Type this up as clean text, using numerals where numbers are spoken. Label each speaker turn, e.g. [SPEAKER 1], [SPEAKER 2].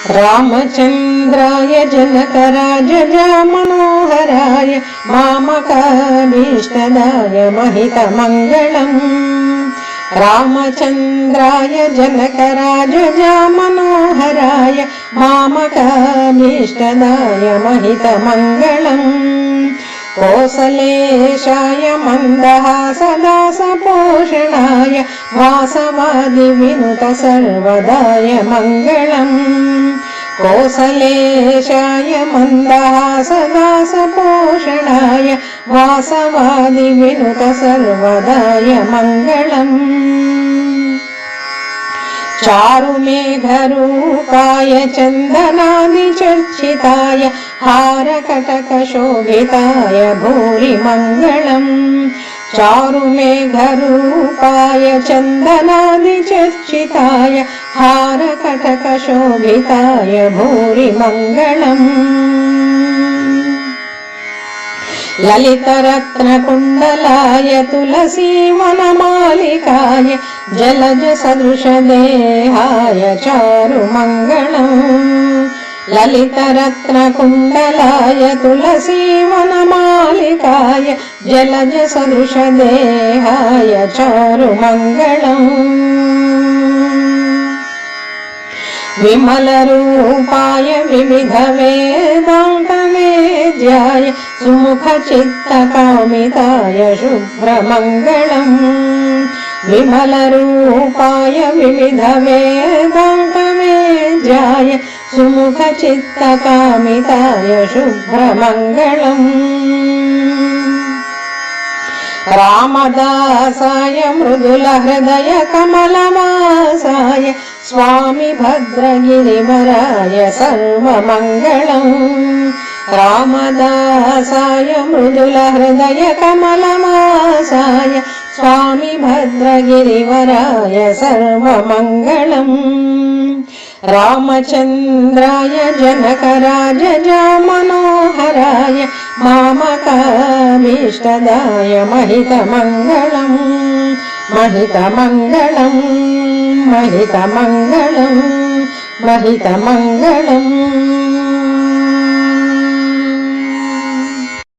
[SPEAKER 1] रामचन्द्राय जनकराजजामनोहराय मामकाभीष्टदाय महितमङ्गलम्। रामचन्द्राय जनकराजजामनोहराय मामकाभीष्टदाय महितमङ्गलम्। कोसलेशाय मन्दहासदासपोषणाय वासवादिविनुत सर्वदाय मङ्गलम्। कोसलेशाय मन्दहासदासपोषणाय वासवादिविनुत सर्वदाय मङ्गलम्। चारुमेघरूपाय चन्दनादिचर्चिताय हारकटकशोभिताय भूरि मङ्गलम्। चारुमेघरूपाय चन्दनादिचर्चिताय हारकटकशोभिताय भूरि मङ्गलम्। ललितरत्नकुण्डलाय तुलसीवनमालिकाय जलजसदृशदेहाय चारुमङ्गलम्। ललितरत्नकुण्डलाय तुलसीवनमालिकाय जलजसदृशदेहाय चारुमङ्गलम्। विमलरूपाय विविधवेदान्तवेद्याय सुमुखचित्तकामिताय शुभ्रमङ्गलम्। विमलरूपाय विविधवेदान्तवेद्याय सुमुखचित्तकामिताय शुभ्रमङ्गलम्। रामदासाय मृदुलहृदय कमलवासाय स्वामी भद्रगिरिवराय सर्वमङ्गलम्। रामदासाय मृदुलहृदय कमलवासाय स्वामी भद्रगिरिवराय सर्वमङ्गलम्। रामचन्द्राय जनकराजजामनोहराय मामकाभीष्टदाय महितमङ्गलम्। महितमङ्गलम् महितमङ्गलम् महितमङ्गलम्।